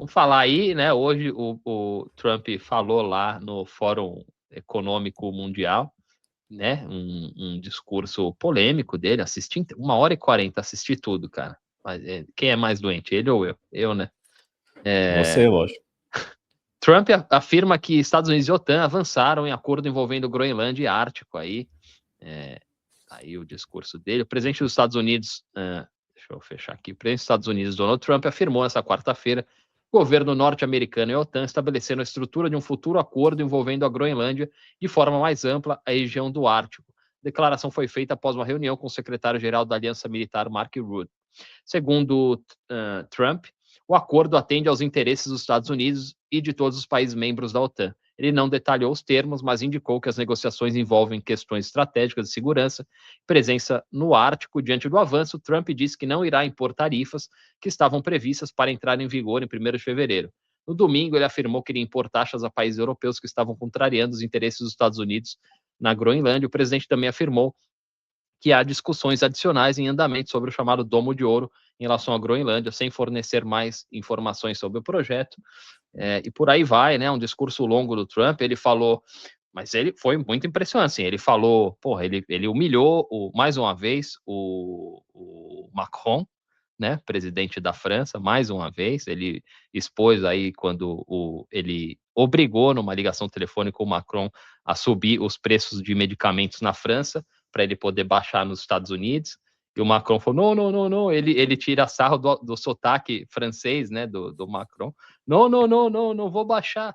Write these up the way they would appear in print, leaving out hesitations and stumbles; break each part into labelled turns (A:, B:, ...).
A: Vamos falar aí, né? Hoje o Trump falou lá no Fórum Econômico Mundial, né? Um discurso polêmico dele. Assisti 1h40, assisti tudo, cara. Mas, quem é mais doente, ele ou eu? Eu, né?
B: Você, lógico.
A: Trump afirma que Estados Unidos e OTAN avançaram em acordo envolvendo Groenlândia e Ártico. Aí o discurso dele. O presidente dos Estados Unidos, deixa eu fechar aqui, o presidente dos Estados Unidos, Donald Trump, afirmou nesta quarta-feira que o governo norte-americano e a OTAN estabeleceram a estrutura de um futuro acordo envolvendo a Groenlândia de forma mais ampla a região do Ártico. A declaração foi feita após uma reunião com o secretário-geral da Aliança Militar, Mark Rutte. Segundo Trump, o acordo atende aos interesses dos Estados Unidos e de todos os países membros da OTAN. Ele não detalhou os termos, mas indicou que as negociações envolvem questões estratégicas de segurança, presença no Ártico. Diante do avanço, Trump disse que não irá impor tarifas que estavam previstas para entrar em vigor em 1º de fevereiro. No domingo, ele afirmou que iria impor taxas a países europeus que estavam contrariando os interesses dos Estados Unidos na Groenlândia. O presidente também afirmou que há discussões adicionais em andamento sobre o chamado Domo de Ouro em relação à Groenlândia, sem fornecer mais informações sobre o projeto. E por aí vai, né? Um discurso longo do Trump. Ele falou, mas ele foi muito impressionante. Assim, ele falou, porra, ele humilhou mais uma vez o Macron, né? Presidente da França, mais uma vez. Ele expôs aí quando ele obrigou numa ligação telefônica o Macron a subir os preços de medicamentos na França para ele poder baixar nos Estados Unidos. E o Macron falou, não, ele tira sarro do sotaque francês, né, do Macron. Não vou baixar.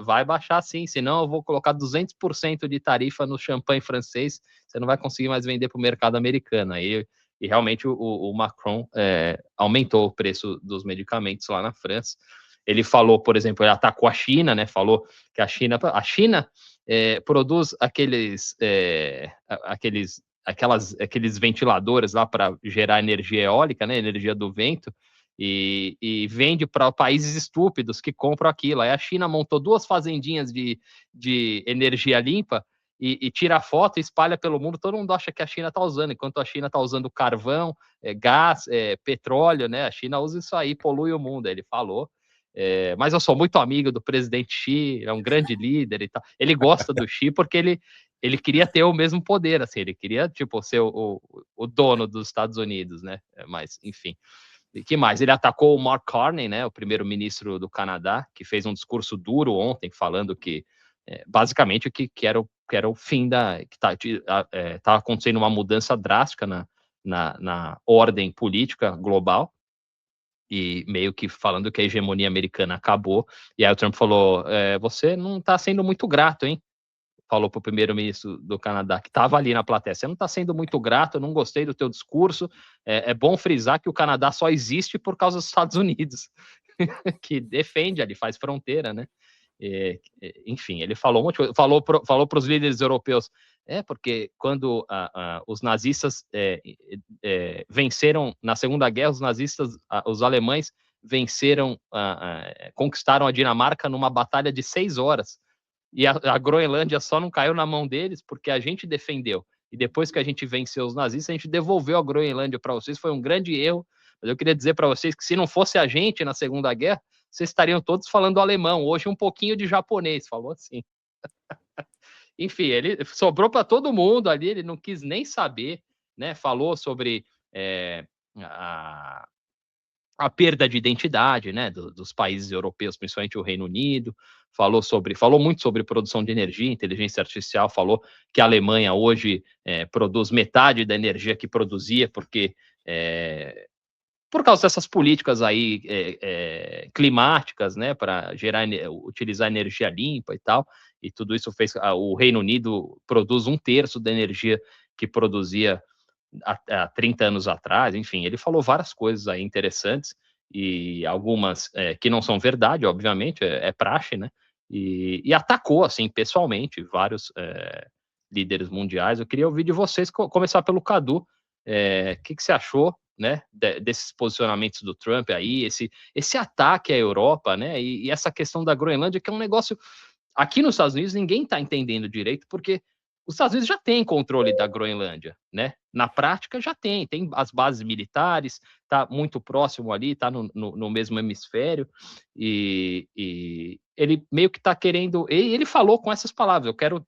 A: Vai baixar sim, senão eu vou colocar 200% de tarifa no champanhe francês, você não vai conseguir mais vender para o mercado americano. Aí, e realmente o Macron aumentou o preço dos medicamentos lá na França. Ele falou, por exemplo, ele atacou a China, né, falou que a China produz aqueles ventiladores lá para gerar energia eólica, né, energia do vento, e vende para países estúpidos que compram aquilo. Aí a China montou 2 fazendinhas de energia limpa e tira foto e espalha pelo mundo. Todo mundo acha que a China está usando, enquanto a China está usando carvão, gás, petróleo, né? A China usa isso aí, polui o mundo. Ele falou. Mas eu sou muito amigo do presidente Xi, é um grande líder e tal. Ele gosta do Xi porque ele queria ter o mesmo poder, assim, ele queria, tipo, ser o dono dos Estados Unidos, né? Mas, enfim. E que mais? Ele atacou o Mark Carney, né, o primeiro-ministro do Canadá, que fez um discurso duro ontem, falando que, basicamente, que era o fim que tá acontecendo uma mudança drástica na ordem política global, e meio que falando que a hegemonia americana acabou. E aí o Trump falou, você não está sendo muito grato, hein? Falou para o primeiro-ministro do Canadá, que estava ali na plateia, você não está sendo muito grato, eu não gostei do teu discurso, é bom frisar que o Canadá só existe por causa dos Estados Unidos, que defende ali, faz fronteira, né? Enfim, ele falou um monte de coisa, falou para os líderes europeus, porque quando os nazistas venceram na Segunda Guerra, os nazistas, os alemães venceram, conquistaram a Dinamarca numa batalha de 6 horas, e a Groenlândia só não caiu na mão deles porque a gente defendeu. E depois que a gente venceu os nazistas, a gente devolveu a Groenlândia para vocês. Foi um grande erro. Mas eu queria dizer para vocês que se não fosse a gente na Segunda Guerra, vocês estariam todos falando alemão. Hoje um pouquinho de japonês, falou assim. Enfim, ele sobrou para todo mundo ali, ele não quis nem saber, né? Falou sobre a perda de identidade, né, dos países europeus, principalmente o Reino Unido. Falou muito sobre produção de energia, inteligência artificial. Falou que a Alemanha hoje produz metade da energia que produzia, porque por causa dessas políticas aí climáticas, né, para utilizar energia limpa e tal. E tudo isso fez o Reino Unido produz 1/3 da energia que produzia há 30 anos atrás. Enfim, ele falou várias coisas aí interessantes, e algumas que não são verdade, obviamente, é praxe, né? E atacou, assim, pessoalmente, vários líderes mundiais. Eu queria ouvir de vocês, começar pelo Cadu. O que você achou, né, desses posicionamentos do Trump aí, esse ataque à Europa, né? E essa questão da Groenlândia, que é um negócio aqui nos Estados Unidos ninguém está entendendo direito, porque os Estados Unidos já têm controle da Groenlândia, né? Na prática já tem as bases militares, está muito próximo ali, está no mesmo hemisfério, e ele meio que está querendo, ele falou com essas palavras, eu quero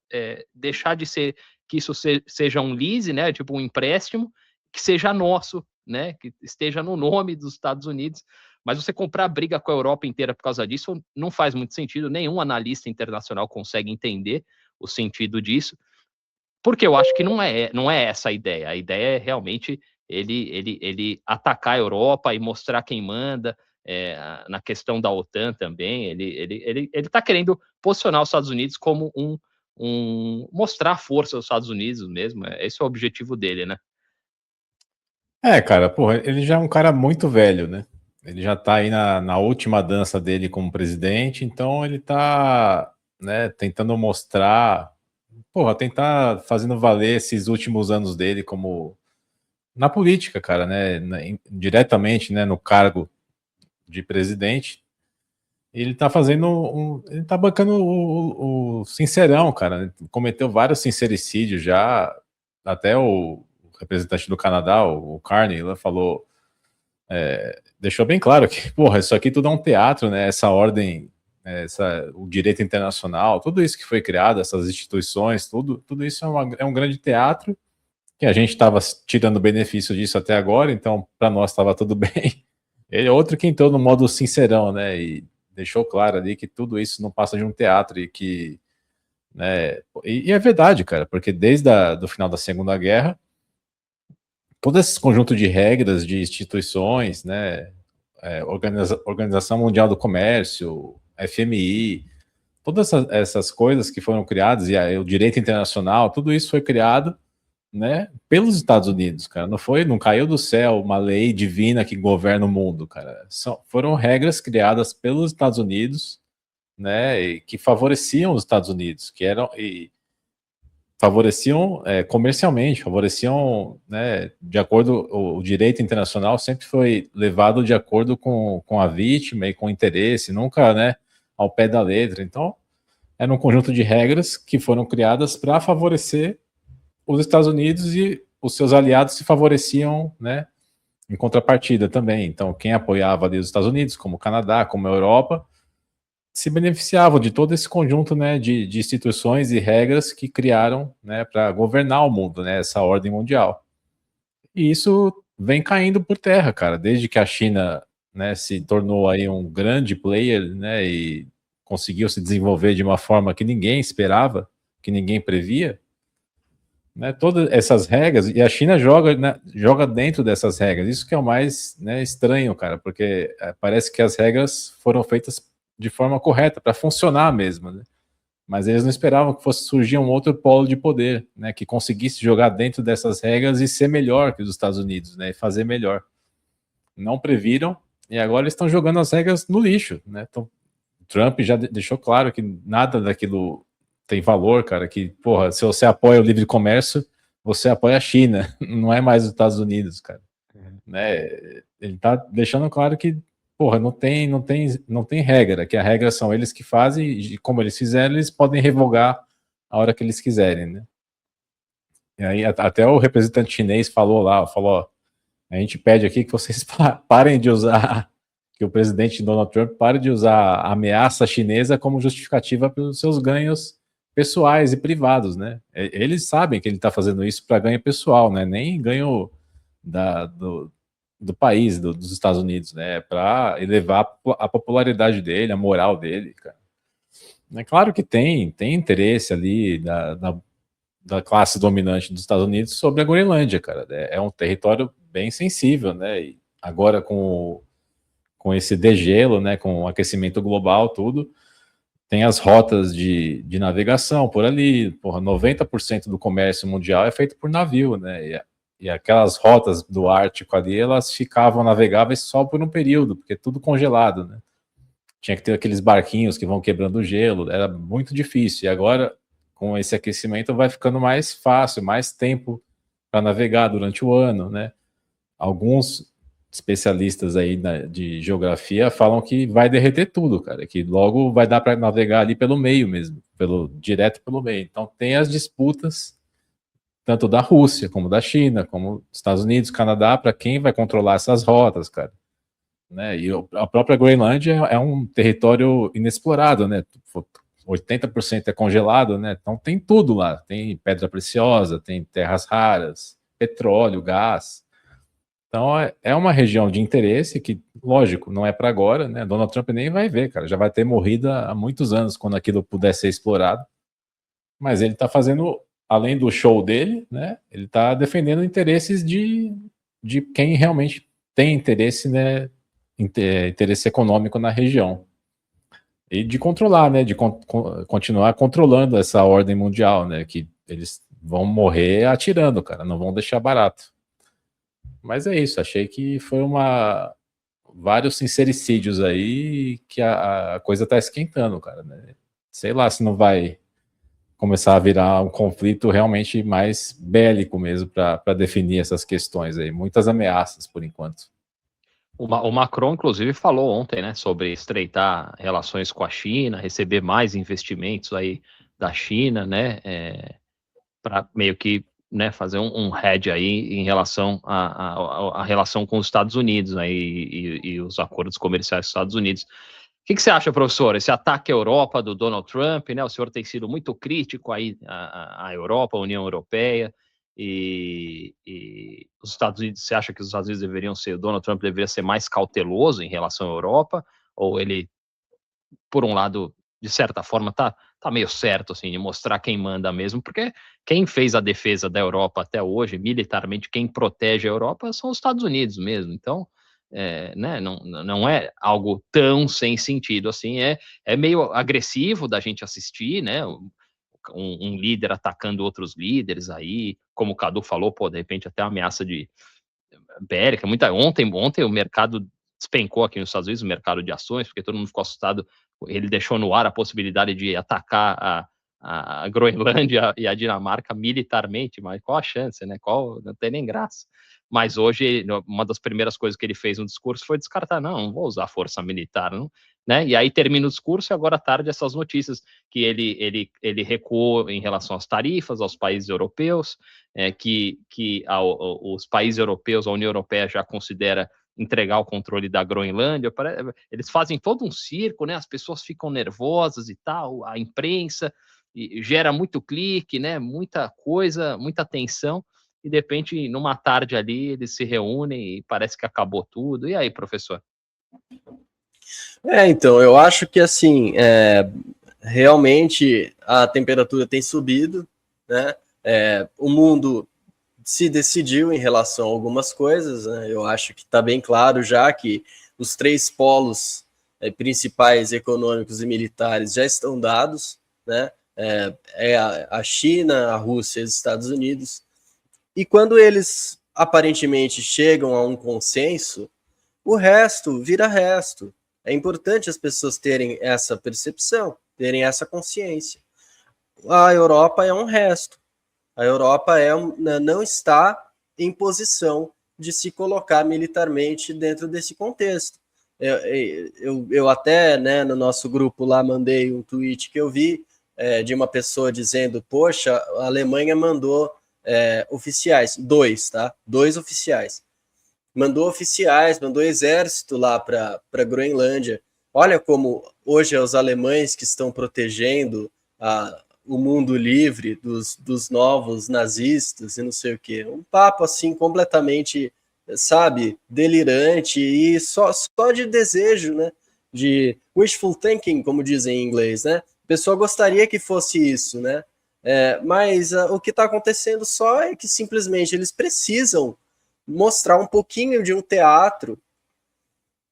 A: deixar de ser, que isso seja um lease, né? Tipo um empréstimo, que seja nosso, né? Que esteja no nome dos Estados Unidos. Mas você comprar briga com a Europa inteira por causa disso não faz muito sentido, nenhum analista internacional consegue entender o sentido disso, porque eu acho que não é essa a ideia. A ideia é realmente ele atacar a Europa e mostrar quem manda, na questão da OTAN também. Ele está querendo posicionar os Estados Unidos como mostrar a força dos Estados Unidos mesmo. Esse é o objetivo dele, né?
B: Cara, porra, ele já é um cara muito velho, né? Ele já tá aí na última dança dele como presidente, então ele tá, né, tentando mostrar, porra, tentar fazendo valer esses últimos anos dele como na política, cara, né, diretamente, né, no cargo de presidente. Ele tá fazendo ele tá bancando o sincerão, cara, né? Cometeu vários sincericídios já, até o representante do Canadá, o Carney, ele falou, deixou bem claro que, porra, isso aqui tudo é um teatro, né? Essa ordem, o direito internacional, tudo isso que foi criado, essas instituições, tudo isso é um grande teatro, que a gente estava tirando benefício disso até agora, então para nós estava tudo bem. Ele é outro que entrou no modo sincerão, né? E deixou claro ali que tudo isso não passa de um teatro e que, né? E é verdade, cara, porque desde do final da Segunda Guerra, todo esse conjunto de regras, de instituições, né? Organização Mundial do Comércio, FMI, todas essas coisas que foram criadas, e o direito internacional, tudo isso foi criado, né, pelos Estados Unidos, cara. Não caiu do céu uma lei divina que governa o mundo, cara. Foram regras criadas pelos Estados Unidos, né, e que favoreciam os Estados Unidos, que eram e favoreciam comercialmente, favoreciam, né, de acordo, o direito internacional sempre foi levado de acordo com a vítima e com o interesse, nunca, né, ao pé da letra. Então, era um conjunto de regras que foram criadas para favorecer os Estados Unidos, e os seus aliados se favoreciam, né, em contrapartida também. Então, quem apoiava ali os Estados Unidos, como o Canadá, como a Europa, se beneficiavam de todo esse conjunto, né, de instituições e regras que criaram, né, para governar o mundo, né, essa ordem mundial. E isso vem caindo por terra, cara, desde que a China, né, se tornou aí um grande player, né, e conseguiu se desenvolver de uma forma que ninguém esperava, que ninguém previa, né, todas essas regras, e a China joga, né, joga dentro dessas regras. Isso que é o mais, né, estranho, cara, porque parece que as regras foram feitas de forma correta, para funcionar mesmo, né? Mas eles não esperavam que fosse surgir um outro polo de poder, né, que conseguisse jogar dentro dessas regras e ser melhor que os Estados Unidos, né, e fazer melhor. Não previram, e agora eles estão jogando as regras no lixo, né? Então, Trump já deixou claro que nada daquilo tem valor, cara, que, porra, se você apoia o livre comércio, você apoia a China, não é mais os Estados Unidos, cara. Né? Ele tá deixando claro que, porra, não tem regra, que a regra são eles que fazem, e como eles fizeram, eles podem revogar a hora que eles quiserem, né? E aí até o representante chinês falou lá, ó, a gente pede aqui que vocês parem de usar, que o presidente Donald Trump pare de usar a ameaça chinesa como justificativa pelos seus ganhos pessoais e privados, né? Eles sabem que ele está fazendo isso para ganho pessoal, né? Nem ganho do país, dos Estados Unidos, né? Para elevar a popularidade dele, a moral dele, cara. É claro que tem interesse ali da classe dominante dos Estados Unidos sobre a Groenlândia, cara. É um território bem sensível, né? E agora com esse degelo, né? Com o aquecimento global, tudo, tem as rotas de navegação por ali. Porra, 90% do comércio mundial é feito por navio, né? E aquelas rotas do Ártico ali, elas ficavam navegáveis só por um período, porque é tudo congelado, né? Tinha que ter aqueles barquinhos que vão quebrando o gelo, era muito difícil. E agora, com esse aquecimento, vai ficando mais fácil, mais tempo para navegar durante o ano, né? Alguns especialistas aí de geografia falam que vai derreter tudo, cara, que logo vai dar para navegar ali pelo meio mesmo, direto pelo meio. Então tem as disputas tanto da Rússia como da China, como Estados Unidos, Canadá, para quem vai controlar essas rotas, cara. Né? E a própria Groenlândia é um território inexplorado, né? 80% é congelado, né? Então tem tudo lá, tem pedra preciosa, tem terras raras, petróleo, gás. Então é uma região de interesse que, lógico, não é para agora, né? Donald Trump nem vai ver, cara, já vai ter morrido há muitos anos quando aquilo puder ser explorado. Mas ele está fazendo, além do show dele, né? Ele está defendendo interesses de quem realmente tem interesse, né? Interesse econômico na região. E de controlar, né? De continuar controlando essa ordem mundial, né? Que eles vão morrer atirando, cara, não vão deixar barato. Mas é isso, achei que foi vários sincericídios aí que a coisa tá esquentando, cara, né? Sei lá se não vai começar a virar um conflito realmente mais bélico mesmo para definir essas questões aí. Muitas ameaças por enquanto.
A: O Macron, inclusive, falou ontem, né, sobre estreitar relações com a China, receber mais investimentos aí da China, né, para meio que, né, fazer um hedge aí em relação à relação com os Estados Unidos, né, e os acordos comerciais dos Estados Unidos. O que você acha, professor? Esse ataque à Europa do Donald Trump, né? O senhor tem sido muito crítico aí à Europa, à União Europeia, e os Estados Unidos, você acha que os Estados Unidos deveriam ser, o Donald Trump deveria ser mais cauteloso em relação à Europa, ou ele, por um lado, de certa forma, tá meio certo, assim, de mostrar quem manda mesmo, porque quem fez a defesa da Europa até hoje, militarmente, quem protege a Europa são os Estados Unidos mesmo, então, né, não é algo tão sem sentido assim, é meio agressivo da gente assistir, né, um líder atacando outros líderes aí, como o Cadu falou, pô, de repente até ameaça de bélica, ontem o mercado despencou aqui nos Estados Unidos, o mercado de ações, porque todo mundo ficou assustado, ele deixou no ar a possibilidade de atacar a Groenlândia e a Dinamarca militarmente, mas qual a chance, né? Não tem nem graça. Mas hoje, uma das primeiras coisas que ele fez no discurso foi descartar, não vou usar força militar, não, né? E aí termina o discurso e agora à tarde essas notícias que ele recuou em relação às tarifas aos países europeus, que os países europeus, a União Europeia já considera entregar o controle da Groenlândia, eles fazem todo um circo, né? As pessoas ficam nervosas e tal, a imprensa, e gera muito clique, né? Muita coisa, muita tensão, e de repente, numa tarde ali, eles se reúnem e parece que acabou tudo. E aí, professor?
C: Então, eu acho que assim, realmente a temperatura tem subido, né? O mundo se decidiu em relação a algumas coisas, né? Eu acho que está bem claro já que os 3 polos principais econômicos e militares já estão dados, né? A China, a Rússia e os Estados Unidos. E quando eles aparentemente chegam a um consenso, o resto vira resto. É importante as pessoas terem essa percepção, terem essa consciência. A Europa é um resto. A Europa não está em posição de se colocar militarmente dentro desse contexto. Eu até, né, no nosso grupo lá, mandei um tweet que eu vi de uma pessoa dizendo, poxa, a Alemanha mandou oficiais, 2, tá? 2 oficiais. Mandou oficiais, mandou exército lá para a Groenlândia. Olha como hoje é os alemães que estão protegendo o mundo livre dos novos nazistas e não sei o quê. Um papo assim completamente, sabe, delirante e só de desejo, né? De wishful thinking, como dizem em inglês, né? A pessoa gostaria que fosse isso, né? Mas o que está acontecendo só é que simplesmente eles precisam mostrar um pouquinho de um teatro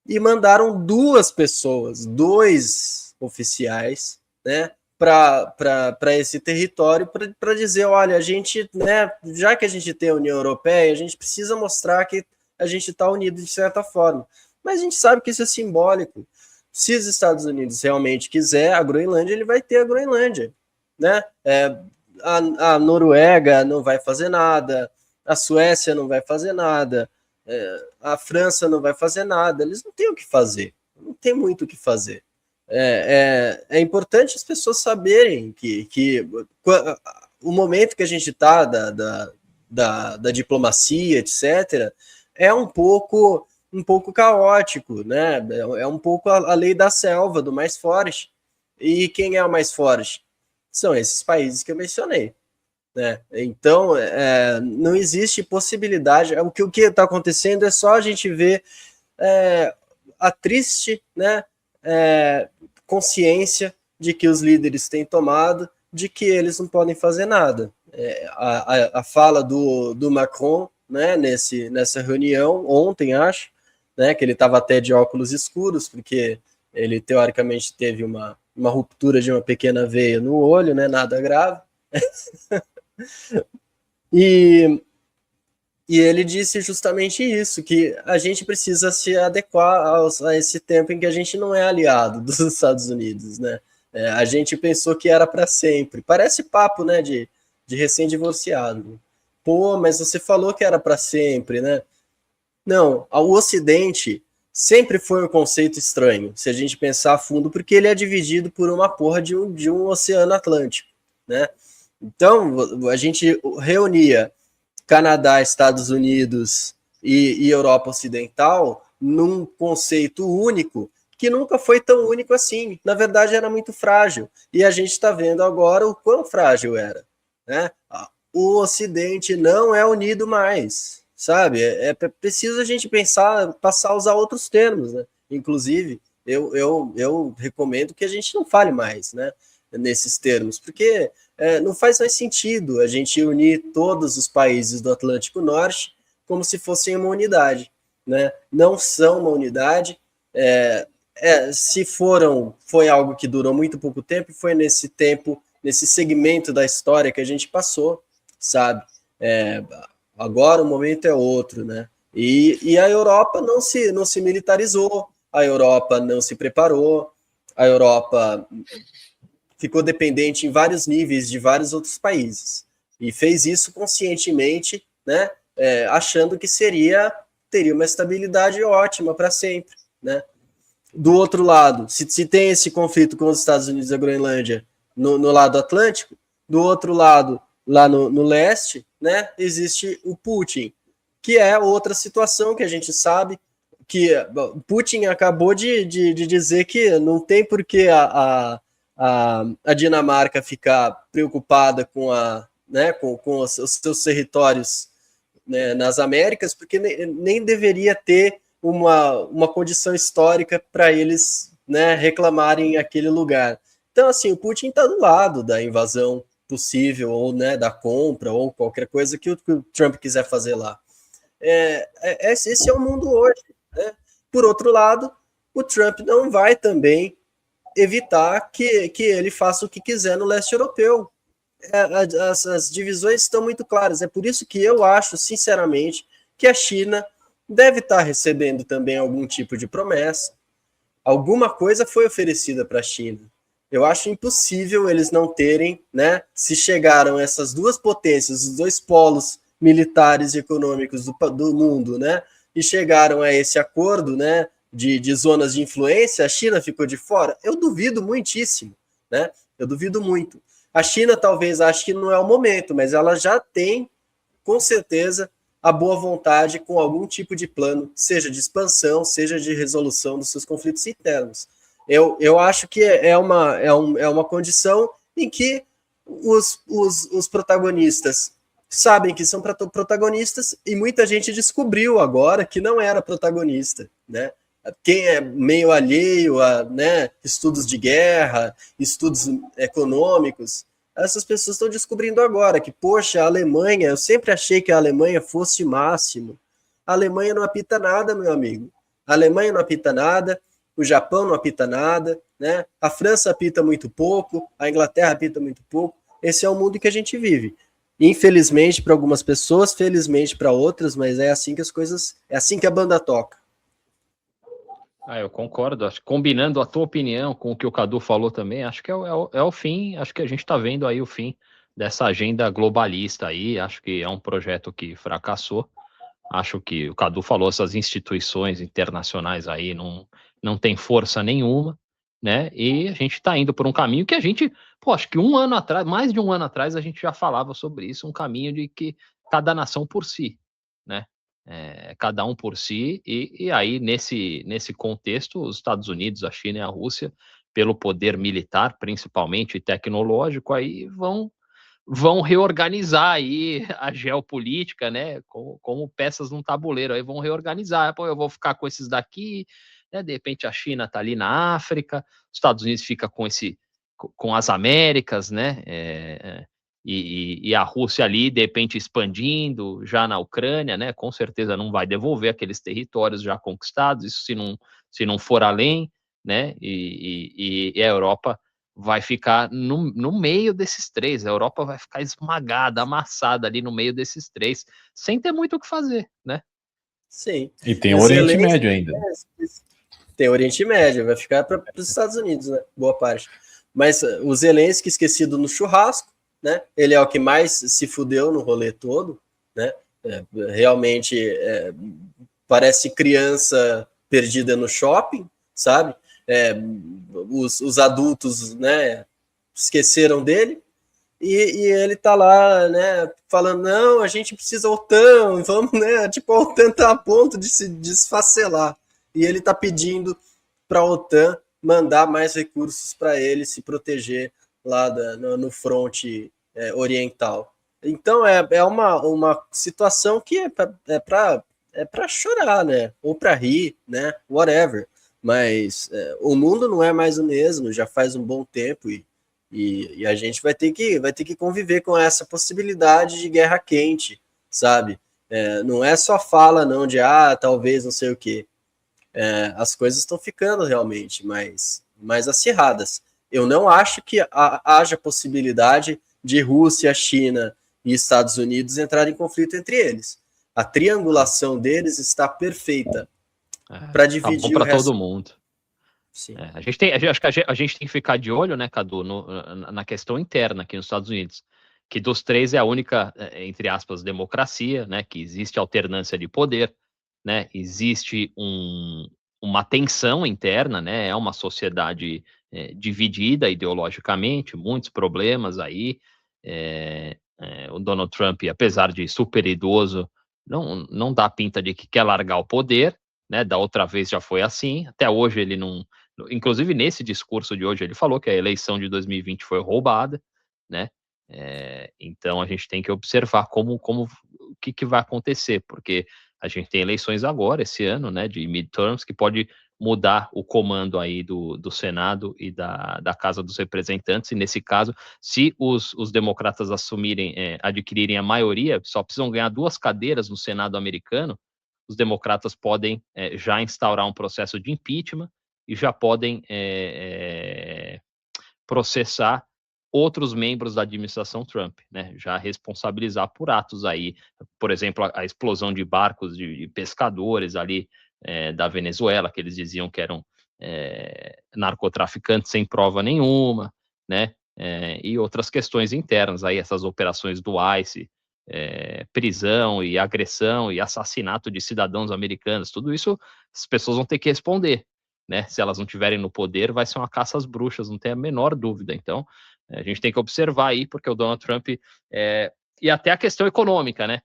C: e mandaram 2 pessoas, 2 oficiais, né, para esse território para dizer, olha, a gente, né, já que a gente tem a União Europeia, a gente precisa mostrar que a gente está unido de certa forma. Mas a gente sabe que isso é simbólico. Se os Estados Unidos realmente quiser a Groenlândia, ele vai ter a Groenlândia, né? A Noruega não vai fazer nada, a Suécia não vai fazer nada, A França não vai fazer nada, eles não têm o que fazer, não tem muito o que fazer. É importante as pessoas saberem que o momento que a gente está da diplomacia, etc., é um pouco caótico, né? É um pouco a lei da selva, do mais forte. E quem é o mais forte? São esses países que eu mencionei. Né? Então, não existe possibilidade. O que está acontecendo é só a gente ver a triste, né, consciência de que os líderes têm tomado, de que eles não podem fazer nada. A fala do Macron, né, nessa reunião, ontem, acho, né, que ele estava até de óculos escuros, porque ele, teoricamente, teve uma ruptura de uma pequena veia no olho, né, nada grave. E ele disse justamente isso, que a gente precisa se adequar a esse tempo em que a gente não é aliado dos Estados Unidos, né? A gente pensou que era para sempre. Parece papo, né, de recém-divorciado. Pô, mas você falou que era para sempre, né? Não, o Ocidente sempre foi um conceito estranho, se a gente pensar a fundo, porque ele é dividido por uma porra de um oceano Atlântico, né? Então, a gente reunia Canadá, Estados Unidos e Europa Ocidental num conceito único, que nunca foi tão único assim. Na verdade, era muito frágil. E a gente está vendo agora o quão frágil era. Né? O Ocidente não é unido mais, sabe? É preciso a gente passar a usar outros termos, né? Inclusive, eu recomendo que a gente não fale mais, né, nesses termos, porque não faz mais sentido a gente unir todos os países do Atlântico Norte como se fossem uma unidade, né? Não são uma unidade. Se foi algo que durou muito pouco tempo, foi nesse segmento da história que a gente passou, sabe? Agora o momento é outro, né? E a Europa não se militarizou, a Europa não se preparou, a Europa ficou dependente em vários níveis de vários outros países. E fez isso conscientemente, né, achando que teria uma estabilidade ótima para sempre. Né? Do outro lado, se tem esse conflito com os Estados Unidos e a Groenlândia no lado Atlântico, do outro lado, lá no leste, né, existe o Putin, que é outra situação que a gente sabe que Putin acabou de dizer que não tem por que a Dinamarca ficar preocupada com os seus territórios, né, nas Américas, porque nem deveria ter uma condição histórica para eles, né, reclamarem aquele lugar. Então, assim, o Putin está do lado da invasão possível, ou, né, da compra, ou qualquer coisa que o Trump quiser fazer lá. Esse é o mundo hoje. Né? Por outro lado, o Trump não vai também evitar que ele faça o que quiser no leste europeu. As divisões estão muito claras. É por isso que eu acho, sinceramente, que a China deve estar recebendo também algum tipo de promessa. Alguma coisa foi oferecida para a China. Eu acho impossível eles não terem, né? Se chegaram essas duas potências, os dois polos militares e econômicos do mundo, né? E chegaram a esse acordo, né? De zonas de influência, a China ficou de fora? Eu duvido muitíssimo, né? Eu duvido muito. A China talvez ache que não é o momento, mas ela já tem, com certeza, a boa vontade com algum tipo de plano, seja de expansão, seja de resolução dos seus conflitos internos. Eu acho que é uma condição em que os protagonistas sabem que são protagonistas e muita gente descobriu agora que não era protagonista, né? Quem é meio alheio a, né, estudos de guerra, estudos econômicos, essas pessoas estão descobrindo agora que, poxa, a Alemanha, eu sempre achei que a Alemanha fosse máximo. A Alemanha não apita nada, meu amigo. A Alemanha não apita nada, o Japão não apita nada, né? A França apita muito pouco, a Inglaterra apita muito pouco. Esse é o mundo que a gente vive. Infelizmente para algumas pessoas, felizmente para outras, mas é assim que as coisas, é assim que a banda toca.
A: Eu concordo, acho que combinando a tua opinião com o que o Cadu falou também, acho que é o fim, acho que a gente está vendo aí o fim dessa agenda globalista aí, acho que é um projeto que fracassou, Acho que o Cadu falou, essas instituições internacionais aí não tem força nenhuma, né? E a gente está indo por um caminho que a gente, acho que um ano atrás, mais de um ano atrás, a gente já falava sobre isso, um caminho de que cada nação por si, né? Cada um por si, e aí nesse contexto, os Estados Unidos, a China e a Rússia, pelo poder militar, principalmente, e tecnológico, aí vão reorganizar aí a geopolítica, né, como peças num tabuleiro, aí vão reorganizar, eu vou ficar com esses daqui, né, de repente a China tá ali na África, os Estados Unidos fica com as Américas, né, e a Rússia ali, de repente, expandindo já na Ucrânia, né, com certeza não vai devolver aqueles territórios já conquistados, isso se não for além, né, e a Europa vai ficar no meio desses três. A Europa vai ficar esmagada, amassada ali no meio desses três, sem ter muito o que fazer, né?
C: Sim.
B: E tem o Oriente Médio ainda.
C: Tem o Oriente Médio, vai ficar para os Estados Unidos, né? Boa parte. Mas o Zelensky esquecido no churrasco, né? Ele é o que mais se fudeu no rolê todo, né? Realmente parece criança perdida no shopping, sabe? Os adultos, né, esqueceram dele, e ele tá lá, né, falando, não, a gente precisa OTAN, vamos, né, tipo, a OTAN tá a ponto de se desfacelar, e ele tá pedindo para a OTAN mandar mais recursos para ele se proteger lá no fronte oriental. Então é uma situação que é para chorar, né, ou para rir, né, whatever. Mas o mundo não é mais o mesmo, já faz um bom tempo, e a gente vai ter que conviver com essa possibilidade de guerra quente, sabe? Não é só fala não de talvez não sei o quê. As coisas estão ficando realmente mais acirradas. Eu não acho que haja possibilidade de Rússia, China e Estados Unidos entrarem em conflito entre eles. A triangulação deles está perfeita. Para dividir
A: tá bom para todo mundo. Acho que a gente tem que ficar de olho, né, Cadu, na questão interna aqui nos Estados Unidos, que dos três é a única, entre aspas, democracia, né, que existe alternância de poder, né, existe uma tensão interna, né, é uma sociedade dividida ideologicamente, muitos problemas aí, o Donald Trump, apesar de super idoso, não dá pinta de que quer largar o poder, né, da outra vez já foi assim, até hoje ele não, inclusive nesse discurso de hoje ele falou que a eleição de 2020 foi roubada, né, então a gente tem que observar o que vai acontecer, porque a gente tem eleições agora, esse ano, né, de midterms, que pode mudar o comando aí do Senado e da Casa dos Representantes, e nesse caso, se os democratas adquirirem a maioria, só precisam ganhar 2 cadeiras no Senado americano, os democratas podem já instaurar um processo de impeachment e já podem processar outros membros da administração Trump, né? Já responsabilizar por atos aí, por exemplo, a explosão de barcos de pescadores ali da Venezuela, que eles diziam que eram narcotraficantes sem prova nenhuma, né? E outras questões internas aí, essas operações do ICE, prisão e agressão e assassinato de cidadãos americanos, tudo isso as pessoas vão ter que responder, né? Se elas não estiverem no poder, vai ser uma caça às bruxas, não tem a menor dúvida. Então, a gente tem que observar aí, porque o Donald Trump e até a questão econômica, né?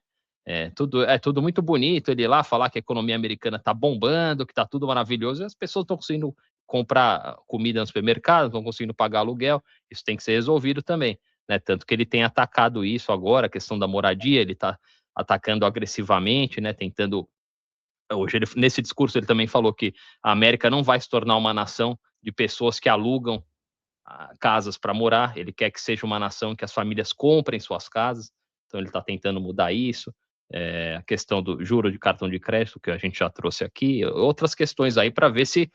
A: Tudo muito bonito ele ir lá falar que a economia americana está bombando, que está tudo maravilhoso, e as pessoas estão conseguindo comprar comida no supermercado, estão conseguindo pagar aluguel, isso tem que ser resolvido também, né? Tanto que ele tem atacado isso agora, a questão da moradia, ele está atacando agressivamente, né? Tentando. Hoje, nesse discurso, ele também falou que a América não vai se tornar uma nação de pessoas que alugam casas para morar, ele quer que seja uma nação que as famílias comprem suas casas, então ele está tentando mudar isso, a questão do juro de cartão de crédito, que a gente já trouxe aqui, outras questões aí para ver se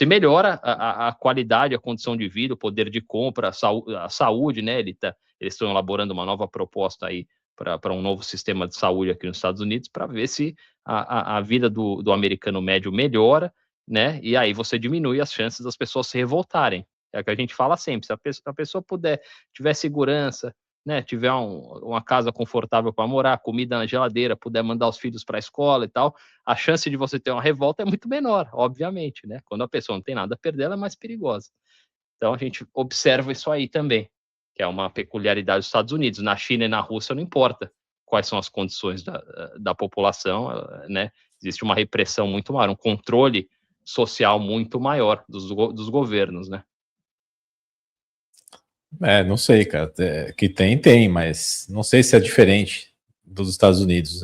A: melhora a qualidade, a condição de vida, o poder de compra, a saúde, né, eles estão elaborando uma nova proposta aí para um novo sistema de saúde aqui nos Estados Unidos, para ver se a vida do americano médio melhora, né, e aí você diminui as chances das pessoas se revoltarem. É o que a gente fala sempre, se a pessoa tiver segurança, né, tiver uma casa confortável para morar, comida na geladeira, puder mandar os filhos para a escola e tal, a chance de você ter uma revolta é muito menor, obviamente, né? Quando a pessoa não tem nada a perder, ela é mais perigosa. Então a gente observa isso aí também, que é uma peculiaridade dos Estados Unidos. Na China e na Rússia não importa quais são as condições da população, né? Existe uma repressão muito maior, um controle social muito maior dos governos, né?
B: Não sei, cara. Que tem, mas não sei se é diferente dos Estados Unidos.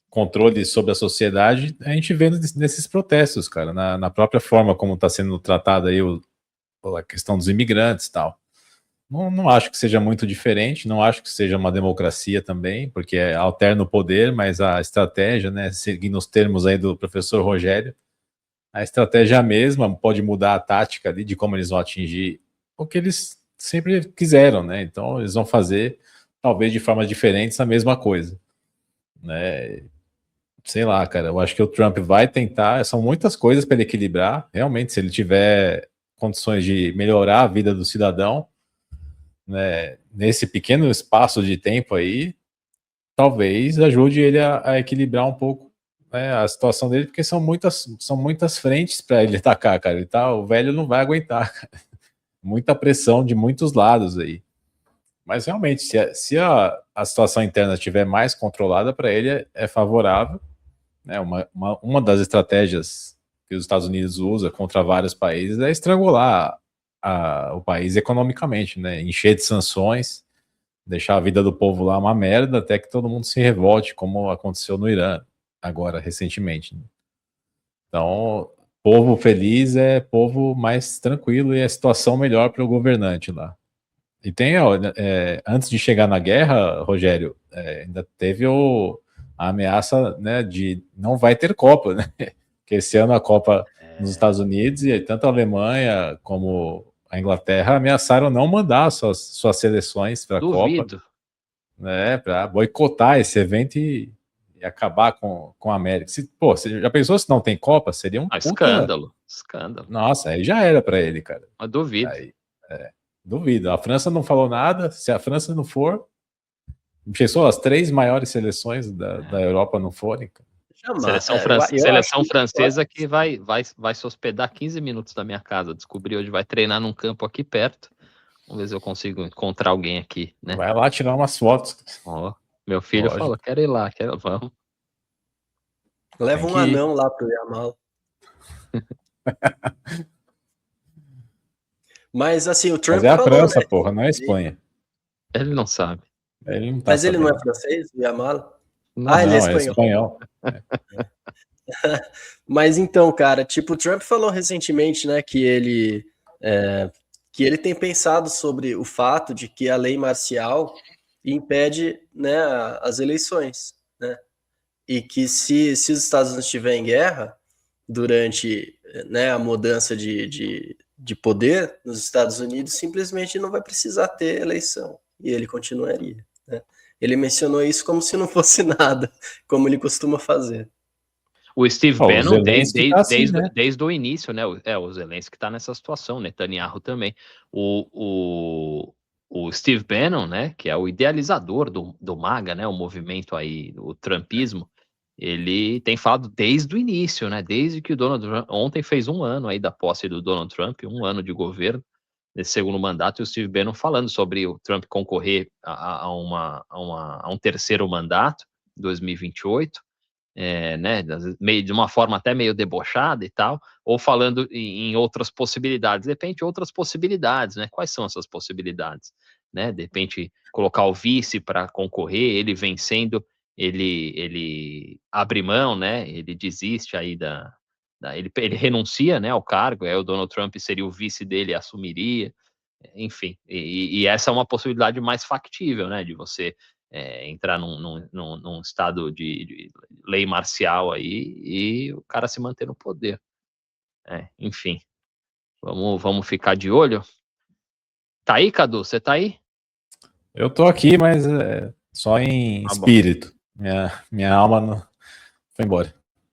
B: Controle sobre a sociedade, a gente vê nesses protestos, cara, na própria forma como está sendo tratada aí a questão dos imigrantes e tal. Não acho que seja muito diferente, não acho que seja uma democracia também, porque alterna o poder, mas a estratégia, né, seguindo os termos aí do professor Rogério, a estratégia é a mesma, pode mudar a tática ali de como eles vão atingir o que eles sempre quiseram, né? Então eles vão fazer, talvez de formas diferentes, a mesma coisa, né? Sei lá, cara, eu acho que o Trump vai tentar, são muitas coisas para ele equilibrar, realmente, se ele tiver condições de melhorar a vida do cidadão, né, nesse pequeno espaço de tempo aí, talvez ajude ele a equilibrar um pouco, né, a situação dele, porque são muitas frentes para ele atacar, cara. O velho não vai aguentar, cara. Muita pressão de muitos lados aí. Mas realmente, se a situação interna estiver mais controlada para ele, é favorável. Né, uma das estratégias que os Estados Unidos usa contra vários países é estrangular o país economicamente, né, encher de sanções, deixar a vida do povo lá uma merda até que todo mundo se revolte, como aconteceu no Irã agora, recentemente. Né? Então, povo feliz é povo mais tranquilo e é situação melhor para o governante lá. E tem, antes de chegar na guerra, Rogério, ainda teve a ameaça, né, de não vai ter Copa, né? Porque esse ano a Copa nos Estados Unidos e tanto a Alemanha como a Inglaterra ameaçaram não mandar suas seleções para a Copa, né, para boicotar esse evento e acabar com a América. Você já pensou se não tem Copa? Seria um
A: escândalo.
B: Nossa, aí já era para ele, cara.
A: Eu duvido.
B: Aí, duvido. A França não falou nada. Se a França não for, pensou, as 3 maiores seleções da Europa não forem, cara.
A: Seleção francesa que vai se hospedar 15 minutos da minha casa. Descobri hoje, vai treinar num campo aqui perto. Vamos ver se eu consigo encontrar alguém aqui, né?
B: Vai lá tirar umas fotos.
A: Meu filho falou, quero ir lá, vamos.
C: Leva um anão lá pro Yamal. Mas assim, o Trump
B: falou, França,
C: né,
B: porra, não é a Espanha.
A: Ele não sabe.
B: Ele não tá
C: Mas
B: sabendo.
C: Ele não é francês, o Yamal?
B: Não, ele é espanhol.
C: Mas então, cara, tipo, o Trump falou recentemente, né, que ele tem pensado sobre o fato de que a lei marcial impede, né, as eleições, né, e que se os Estados Unidos estiverem em guerra durante, né, a mudança de poder nos Estados Unidos, simplesmente não vai precisar ter eleição e ele continuaria, né? Ele mencionou isso como se não fosse nada, como ele costuma fazer.
A: O Steve Bannon, desde o início, né? O Zelensky está nessa situação, Netanyahu também. O Steve Bannon, né? Que é o idealizador do MAGA, né? O movimento aí, o trumpismo, ele tem falado desde o início, né? Desde que o Donald Trump, ontem fez 1 ano aí da posse do Donald Trump, 1 ano de governo, nesse segundo mandato, e o Steve Bannon falando sobre o Trump concorrer a um terceiro mandato, 2028, né, meio, de uma forma até meio debochada e tal, ou falando em outras possibilidades. De repente, outras possibilidades, né? Quais são essas possibilidades? Né? De repente, colocar o vice para concorrer, ele vencendo, ele abre mão, né? Ele desiste aí ele renuncia, né, ao cargo, aí o Donald Trump seria o vice dele, assumiria, enfim, e essa é uma possibilidade mais factível, né, de você entrar num estado de lei marcial aí e o cara se manter no poder. Enfim, vamos ficar de olho. Tá aí, Cadu? Você tá aí?
B: Eu tô aqui, mas só em espírito. Minha alma não foi embora.